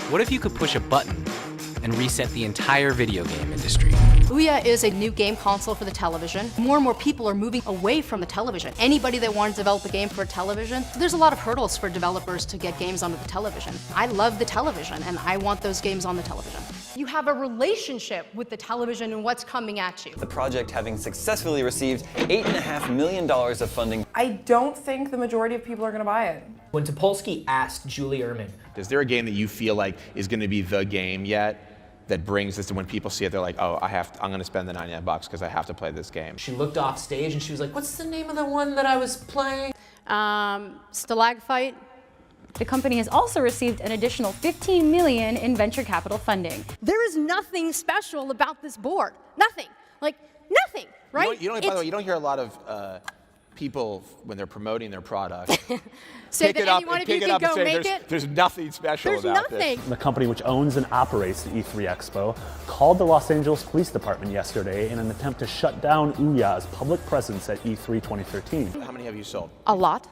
What if you could push a button and reset the entire video game industry? Ouya is a new game console for the television. More and more people are moving away from the television. Anybody that wants to develop a game for a television, there's a lot of hurdles for developers to get games onto the television. I love the television, and I want those games on the television. You have a relationship with the television and what's coming at you. The project having successfully received $8.5 million of funding. I don't think the majority of people are going to buy it. When Topolsky asked Julie Ehrman, is there a game that you feel like is going to be the game yet that brings this to when people see it, they're like, oh, I'm going to spend the $99 because I have to play this game? she looked off stage and she was like, what's the name of the one that I was playing? Stalagfight. The company has also received an additional $15 million in venture capital funding. There is nothing special about this board. Nothing. Like, nothing, right? By the way, you don't hear a lot of people, when they're promoting their product, Say pick that it up any one and of you pick it can up and go say, make there's, it. there's nothing special There's about nothing. this. The company which owns and operates the E3 Expo called the Los Angeles Police Department yesterday in an attempt to shut down Ouya's public presence at E3 2013. How many have you sold? A lot.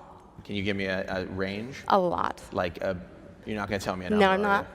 Can you give me a range? A lot. Like, you're not going to tell me a number. No, I'm not.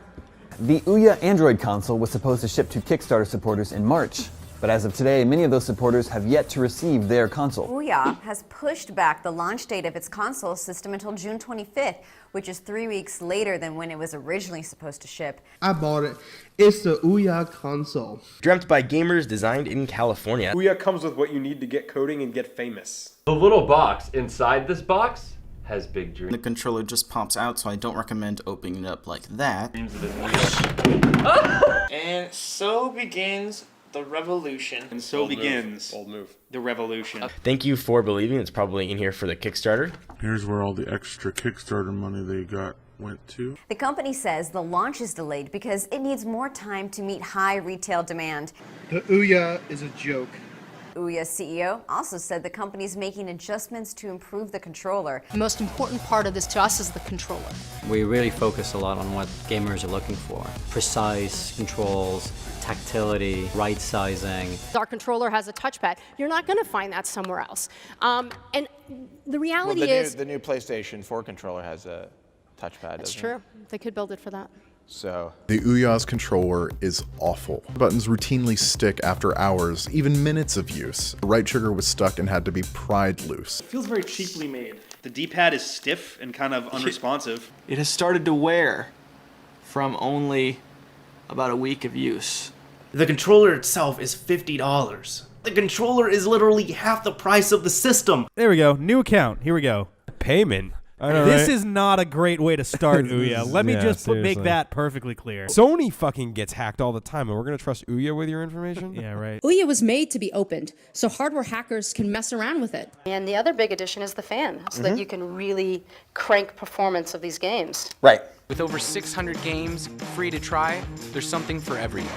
The Ouya Android console was supposed to ship to Kickstarter supporters in March. But as of today, many of those supporters have yet to receive their console. Ouya has pushed back the launch date of its console system until June 25th, which is 3 weeks later than when it was originally supposed to ship. I bought it. It's the Ouya console. Dreamt by gamers, designed in California. Ouya comes with what you need to get coding and get famous. The little box inside this box has big dreams. The controller just pops out, so I don't recommend opening it up like that. And so begins the revolution. And so begins the revolution. Thank you for believing. It's probably in here for the Kickstarter. Here's where all the extra Kickstarter money they got went to. The company says the launch is delayed because it needs more time to meet high retail demand. The Ouya is a joke. Ouya's CEO also said the company is making adjustments to improve the controller. The most important part of this to us is the controller. We really focus a lot on what gamers are looking for. Precise controls, tactility, right sizing. Our controller has a touchpad. You're not going to find that somewhere else. And the reality is... The new PlayStation 4 controller has a touchpad, That's doesn't true. it? They could build it for that. So the Ouya's controller is awful. Buttons routinely stick after hours, even minutes of use. The right trigger was stuck and had to be pried loose. It feels very cheaply made. The D-pad is stiff and kind of unresponsive. It has started to wear from only about a week of use. The controller itself is $50. The controller is literally half the price of the system. There we go. New account. Here we go. Payment. This is not a great way to start Ouya. Let me just make that perfectly clear. Sony fucking gets hacked all the time, and we're going to trust Ouya with your information? Yeah, right. Ouya was made to be opened, so hardware hackers can mess around with it. And the other big addition is the fan, so that you can really crank performance of these games. Right. With over 600 games free to try, there's something for everyone.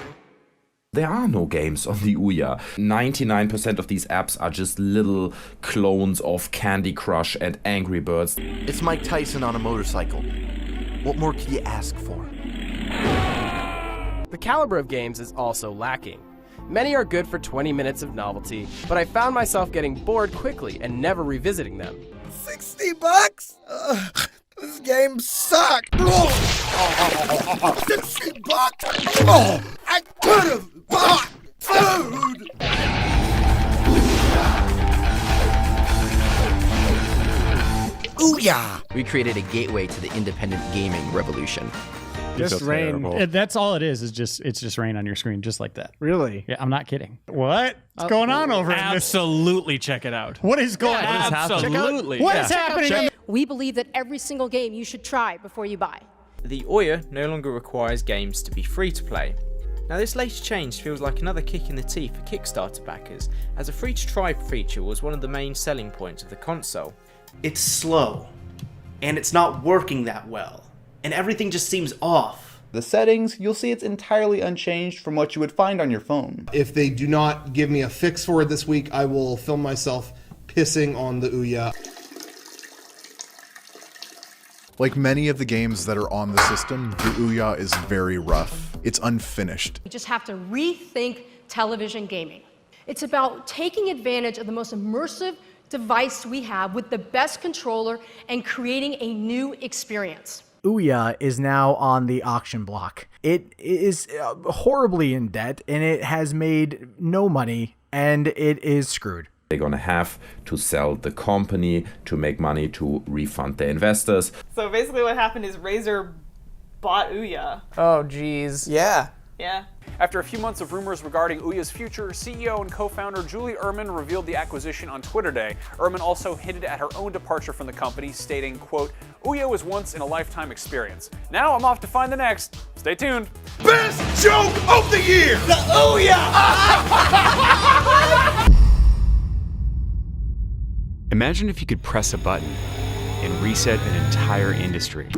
There are no games on the Ouya. 99% of these apps are just little clones of Candy Crush and Angry Birds. It's Mike Tyson on a motorcycle. What more could you ask for? The caliber of games is also lacking. Many are good for 20 minutes of novelty, but I found myself getting bored quickly and never revisiting them. $60? This game sucks. $60? Oh, I could have bought food. Ouya! We created a gateway to the independent gaming revolution. Just rain. That's all it is just rain on your screen, just like that. Really? Yeah, I'm not kidding. What? What's going on over in this? Absolutely check it out. What is going on? Absolutely. What is happening? We believe that every single game you should try before you buy. The Ouya no longer requires games to be free to play. Now this latest change feels like another kick in the teeth for Kickstarter backers, as a free to try feature was one of the main selling points of the console. It's slow, and it's not working that well, and everything just seems off. The settings, you'll see it's entirely unchanged from what you would find on your phone. If they do not give me a fix for it this week, I will film myself pissing on the Ouya. Like many of the games that are on the system, the Ouya is very rough. It's unfinished. You just have to rethink television gaming. It's about taking advantage of the most immersive device we have with the best controller and creating a new experience. Ouya is now on the auction block. It is horribly in debt, and it has made no money, and it is screwed. They're gonna have to sell the company to make money to refund the investors. So basically what happened is Razer bought Ouya. Oh, geez. Yeah. Yeah. After a few months of rumors regarding Ouya's future, CEO and co-founder Julie Ehrman revealed the acquisition on Twitter Day. Ehrman also hinted at her own departure from the company, stating, quote, "Ouya was once in a lifetime experience. Now I'm off to find the next. Stay tuned." Best joke of the year! The Ouya! Imagine if you could press a button and reset an entire industry.